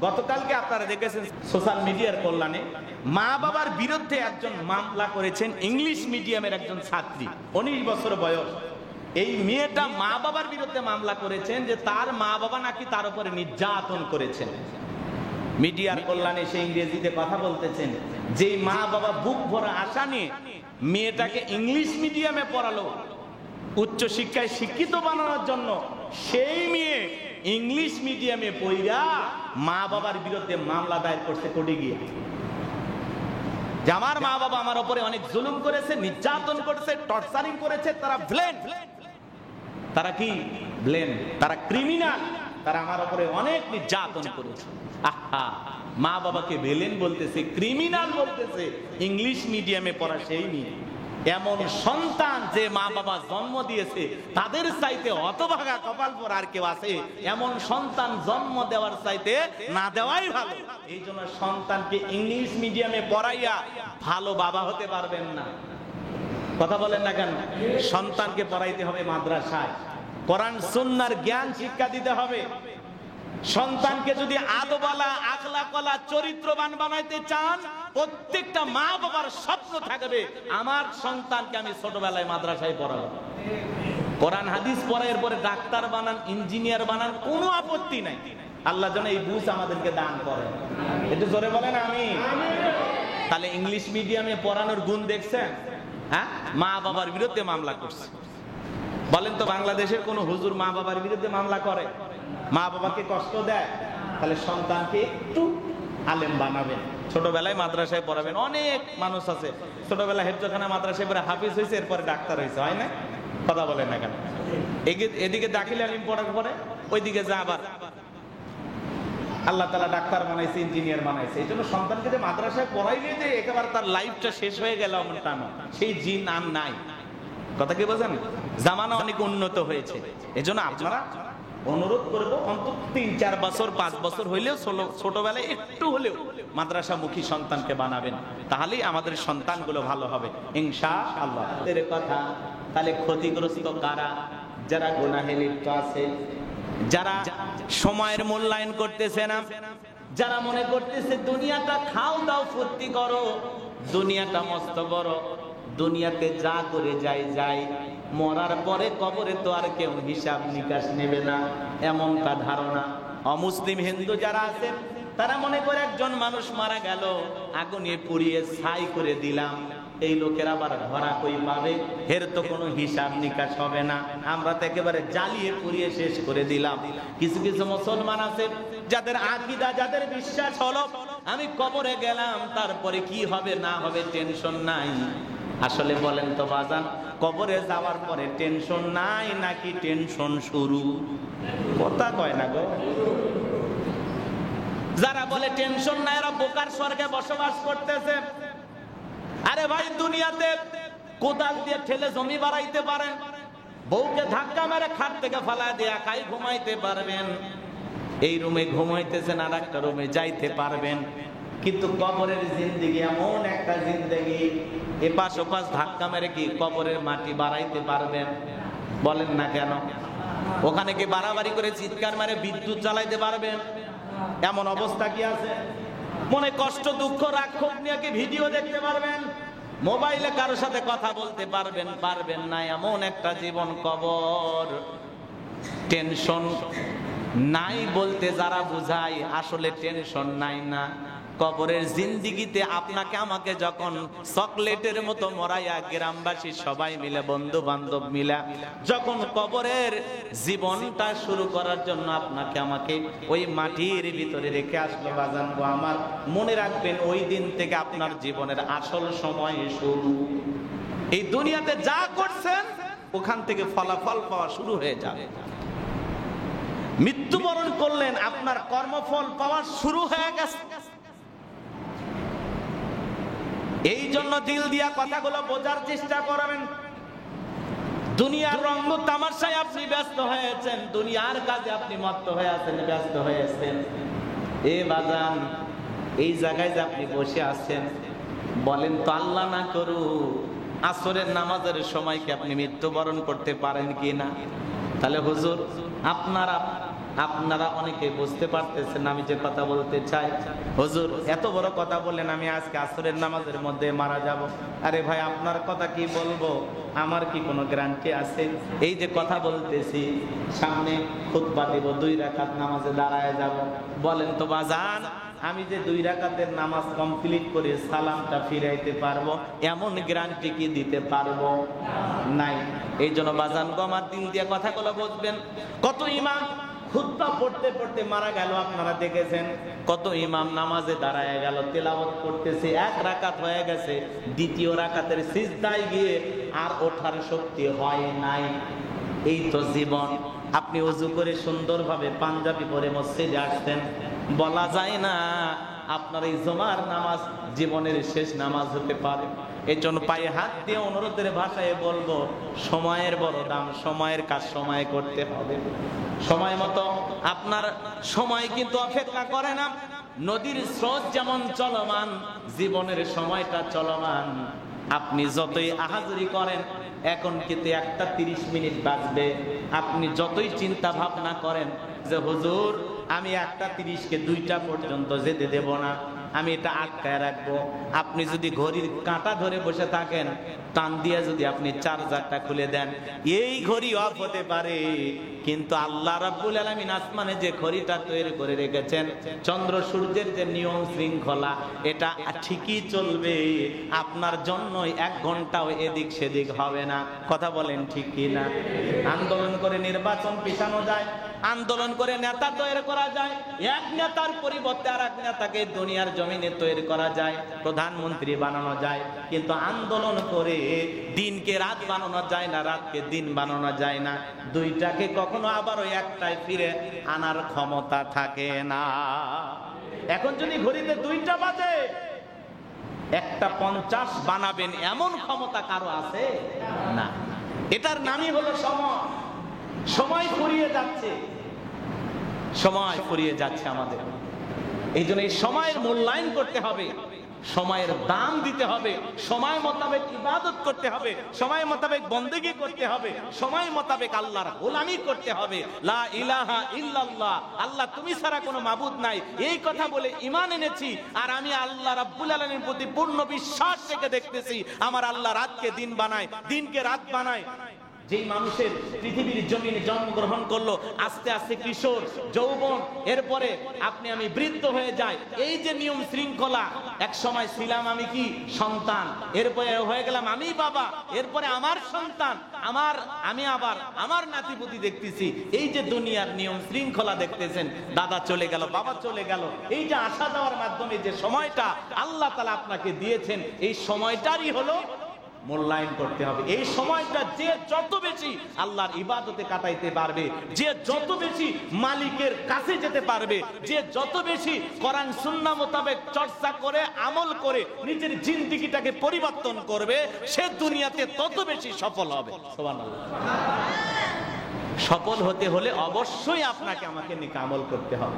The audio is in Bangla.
গতকালকে আপনারা দেখেছেন সোশ্যাল মিডিয়ার কল্যাণে মা বাবার বিরুদ্ধে একজন মামলা করেছেন, ইংলিশ মিডিয়ামের একজন ছাত্রী, 19 বছর বয়স। এই মেয়েটা মা বাবার বিরুদ্ধে মামলা করেছেন যে তার মা বাবা নাকি তার উপরে নির্যাতন করেছেন। মিডিয়ার কল্যাণে সে ইংরেজিতে কথা বলতেছেন যে মা বাবা বুক ভরা আশা নিয়ে মেয়েটাকে ইংলিশ মিডিয়ামে পড়ালো উচ্চ শিক্ষায় শিক্ষিত বানানোর জন্য, সেই মেয়ে ইংলিশ মিডিয়ামে পড়া মা বাবার বিরুদ্ধে মামলা দায়ের করছে কোর্টে গিয়ে, যে আমার মা বাবা আমার উপরে অনেক জুলুম করেছে, নির্যাতন করেছে, টর্চারিং করেছে, তারা ভিলেন, তারা কি ভিলেন, তারা ক্রিমিনাল, তারা আমার উপরে অনেক নির্যাতন করেছে। আহা, মা বাবাকে ভিলেন বলতেছে, ক্রিমিনাল বলতেছে, ইংলিশ মিডিয়ামে পড়া সেই মেয়ে। এমন সন্তান যে মা বাবা জন্ম দিয়েছে তাদের চাইতে হতভাগা কপাল পর আর কেউ আছে? এমন সন্তান জন্ম দেওয়ার চাইতে না দেওয়াই ভালো। এই জন্য সন্তানকে ইংলিশ মিডিয়ামে পড়াইয়া ভালো বাবা হতে পারবেন না। কথা বলেন না কেন? সন্তানকে পড়াইতে হবে মাদ্রাসায়, কোরআন সুন্নাহর জ্ঞান শিক্ষা দিতে হবে। সন্তানকে যদি আদবওয়ালা, আখলাকওয়ালা, চরিত্রবান বানাইতে চান, প্রত্যেকটা মা বাবার স্বপ্ন থাকবে আমার সন্তানকে আমি ছোটবেলায় মাদ্রাসায় পড়াবো। কোরআন হাদিস পড়ার পরে ডাক্তার বানান, ইঞ্জিনিয়ার বানান, কোনো আপত্তি নাই। আল্লাহ যেন এই বুঝ আমাদেরকে দান করেন। একটু জোরে বলেন আমিন। তাহলে ইংলিশ মিডিয়ামে পড়ানোর গুণ দেখছেন? হ্যাঁ, মা বাবার বিরুদ্ধে মামলা করছে। বলেন তো বাংলাদেশের কোন হুজুর মা বাবার বিরুদ্ধে মামলা করে? মা বাবাকে কষ্ট দেয়? তাহলে সন্তানকে একটু আলেম বানাবেন, ছোটবেলায় মাদ্রাসায় পড়াবেন। অনেক মানুষ আছে ছোটবেলায় হেফজখানা মাদ্রাসায় পড়ে হাফিজ হয়েছে, এরপরে ডাক্তার হয়েছে, হয় না? কথা বলেন না কেন? এদিকে দাখিল আলিম পড়ার পরে ওইদিকে যা আবার আল্লাহ তাআলা ডাক্তার বানাইছে, ইঞ্জিনিয়ার বানাইছে। এই জন্য সন্তানকে যে মাদ্রাসায় পড়াইলে যে একেবারে তার লাইফটা শেষ হয়ে গেল এমনটা না, সেই জিন আর নাই। কথা কি বোঝেন? জামানা অনেক উন্নত হয়েছে। এজন্য আপনারা অনুরোধ করবো অন্তত 3-4 বছর 5 বছর হইলেও ছোটবেলায় একটু হলেও মাদ্রাসামুখী সন্তানকে বানাবেন, তাহলেই আমাদের সন্তানগুলো ভালো হবে ইনশাআল্লাহ। এর কথা তাহলে ক্ষতিগ্রস্ত কারা? যারা গুনাহে লিপ্ত আছে, যারা সময়ের মূল্যায়ন করতেছে না, যারা মনে করতেছে দুনিয়াটা খাও দাও ফুর্তি করো, দুনিয়াটা মস্ত বড়, দুনিয়াতে যা করে যাই, মরার পরে কবরে তো আর কেউ হিসাব নিকাশ নেবে না, এমনটা ধারণা। অমুসলিম হিন্দু যারা আছেন তারা মনে করে একজন মানুষ মারা গেল, আগুনে পুড়িয়ে ছাই করে দিলাম, এই লোকের আবার ধরা কই পাবে, এর তো কোনো হিসাব নিকাশ হবে না, আমরা তো একেবারে জ্বালিয়ে পুড়িয়ে শেষ করে দিলাম। কিছু কিছু মুসলমান আছে যাদের আকীদা, যাদের বিশ্বাস হলো আমি কবরে গেলাম, তারপরে কি হবে না হবে টেনশন নাই। আসলে বলেন তো বাজান, কবরে যাওয়ার পরে টেনশন নাই নাকি টেনশন শুরু? কথা কয় না গো। যারা বলে টেনশন নাই এরা বোকার স্বর্গে বসবাস করতেছে। আরে ভাই, দুনিয়াতে কোদাল দিয়ে ঠেলে জমি বাড়াইতে পারেন, বউকে ধাক্কা মেরে খাট থেকে ফালায় দিয়ে একাই ঘুমাইতে পারবেন, এই রুমে ঘুমাইতেছেন আর একটা রুমে যাইতে পারবেন, কিন্তু কবরের জিন্দেগি এমন একটা জিন্দেগি, এপাশ ওপাশ ধাক্কা মেরে কি কবরের মাটি বাড়াইতে পারবেন? বলেন না কেন? ওখানে কি বাড়াবাড়ি করে চিৎকার মারে বিদ্যুৎ চালাইতে পারবেন? এমন অবস্থা কি আছে? মনে কষ্ট, দুঃখ, রাগ ক্ষোভ নিয়ে কি ভিডিও দেখতে পারবেন? মোবাইলে কারোর সাথে কথা বলতে পারবেন? পারবেন না। এমন একটা জীবন কবর। টেনশন নাই বলতে যারা বুঝায়, আসলে টেনশন নাই না। কবরের জিন্দিগিতে আপনাকে আমাকে যখন চকলেটের মতো মরাইয়া গ্রামবাসী সবাই মিলে, বন্ধু বান্ধব মিলে যখন কবরের জীবনটা শুরু করার জন্য আপনাকে আমাকে ওই মাটির ভিতরে রেখে আসলো, বাজান গো আমার, মনে রাখবেন ওই দিন থেকে আপনার জীবনের আসল সময় শুরু। এই দুনিয়াতে যা করছেন ওখান থেকে ফলাফল পাওয়া শুরু হয়ে যাবে। মৃত্যুবরণ করলেন, আপনার কর্মফল পাওয়া শুরু হয়ে গেছে। এই জন্য দিল দিয়া কথাগুলো বোঝার চেষ্টা করবেন। দুনিয়ার রঙ্গ তামাশায় আপনি ব্যস্ত হয়েছেন, দুনিয়ার কাজে আপনি মত্ত হয়ে আছেন, ব্যস্ত হয়েছেন। এ বাজান, এই জায়গায় যে আপনি বসে আছেন, বলেন তো আল্লাহ না করুক আসরের নামাজের সময় কি আপনি মৃত্যুবরণ করতে পারেন কি না? তাহলে হুজুর আপনারা অনেকে বুঝতে পারতেছেন আমি যে কথা বলতে চাই। হুজুর এত বড় কথা বললেন, আমি আজকে আসরের নামাজের মধ্যে মারা যাব। আরে ভাই, আপনার কথা কি বলবো, আমার কি কোনো গ্যারান্টি আছে? এই যে কথা বলতেছি, সামনে খুতবা দিব, 2 রাকাত নামাজে দাঁড়ায় যাব। বলেন তো বাজান, আমি যে 2 রাকাতের নামাজ কমপ্লিট করে সালামটা ফিরাইতে পারবো, এমন গ্যারান্টি কি দিতে পারবো? নাই। এই জন্য বাজান গো, আমার দিল দিয়ে কথাগুলো বুঝবেন। কত ইমাম খুতবা পড়তে পড়তে মারা গেল, আপনারা দেখেছেন। কত ইমাম নামাজে দাঁড়ায় গেল, তেলাওয়াত করতেছে, 1 রাকাত হয়ে গেছে, 2য় রাকাতের সিজদায় গিয়ে আর ওঠার শক্তি হয় নাই। এই তো জীবন। আপনি ওযু করে সুন্দরভাবে পাঞ্জাবি পরে মসজিদে আসছেন, বলা যায় না আপনার এই জুমার নামাজ জীবনের শেষ নামাজ হতে পারে। এই জন্য পায়ে হাত দিয়ে অনুরোধের ভাষায় বলবো, সময়ের বড় দাম, সময়ের কাজ সময় করতে হবে। সময় মতো আপনার সময় কিন্তু অপেক্ষা করে না। নদীর স্রোত যেমন চলমান, জীবনের সময়টা চলমান। আপনি যতই আহাজরি করেন, এখন কিন্তু 1টা 30 মিনিট বাজবে, আপনি যতই চিন্তা ভাবনা করেন যে হুজুর আমি 1টা 30 কে 2টা পর্যন্ত যেতে দেব না, আমি এটা আটকায় রাখবো। আপনি যদি ঘড়ির কাঁটা ধরে বসে থাকেন, টান দিয়ে যদি আপনি চার্জারটা খুলে দেন, এই ঘড়ি অফ হতে পারে, কিন্তু আল্লাহ রাব্বুল আলামিন আসমানে যে ঘড়িটা তৈরি করে রেখেছেন, চন্দ্র সূর্যের যে নিয়ম শৃঙ্খলা, এটা ঠিকই চলবে। আপনার জন্যই 1 ঘন্টাও এদিক সেদিক হবে না। কথা বলেন ঠিক কি না? আন্দোলন করে নির্বাচন পিছানো যায়, আন্দোলন করে নেতা তৈরি করা যায়, এক নেতার পরিবর্তে আর এক নেতাকে দুনিয়ার জমিনে তৈরি করা যায়, প্রধানমন্ত্রী বানানো যায়, কিন্তু আন্দোলন করে দিনকে রাত বানানো যায় না, রাতকে দিন বানানো যায় না। দুইটাকে কখনো আবারও একটাই ফিরে আনার ক্ষমতা থাকে না। এখন যদি ঘড়িতে 2টা বাজে, 1টা 50 বানাবেন এমন ক্ষমতা কারো আছে? না। এটার নামই হলো সময়। সময় ফুরিয়ে যাচ্ছে, সময় ফুরিয়ে যাচ্ছে আমাদের। এই জন্য এই সময়ের মূল্যায়ন করতে হবে, সময়ের দাম দিতে হবে, সময় মোতাবেক ইবাদত করতে হবে, সময় মোতাবেক বন্দেগী করতে হবে, সময় মোতাবেক আল্লাহর গোলামি করতে হবে। লা ইলাহা ইল্লাল্লাহ, আল্লাহ তুমি ছাড়া কোনো মাবুদ নাই, এই কথা বলে ঈমান এনেছি। আর আমি আল্লাহ রাব্বুল আলামিনের প্রতি পূর্ণ বিশ্বাস রেখে দেখতেছি, আমার আল্লাহ রাতকে দিন বানায়, দিনকে রাত বানায়। যেই মানুষের পৃথিবীর জমিনে জন্মগ্রহণ করলো, আস্তে আস্তে কিশোর, যৌবন, এরপরে আপনি আমি বৃদ্ধ হয়ে যাই। এই যে নিয়ম শৃঙ্খলা, এক সময় ছিলাম আমি কি সন্তান, এরপরে হয়ে গেলাম আমি বাবা, এরপরে আমার সন্তান, আমি আবার আমার নাতিপুতি দেখতেছি। এই যে দুনিয়ার নিয়ম শৃঙ্খলা দেখতেছেন, দাদা চলে গেল, বাবা চলে গেল, এই যে আসা যাওয়ার মাধ্যমে যে সময়টা আল্লাহ তাআলা আপনাকে দিয়েছেন, এই সময়টারই হলো মূল্যায়ন করতে হবে। এই সময়টা যে যত বেশি আল্লাহর ইবাদতে কাটাইতে পারবে, যে যত বেশি মালিকের কাছে যেতে পারবে, যে যত বেশি কোরআন সুন্নাহ মোতাবেক চর্চা করে আমল করে নিজের জিন্দেগিটাকে পরিবর্তন করবে, সে দুনিয়াতে তত বেশি সফল হবে। সুবহানাল্লাহ। সফল হতে হলে অবশ্যই আপনাকে আমাকে নেক আমল করতে হবে।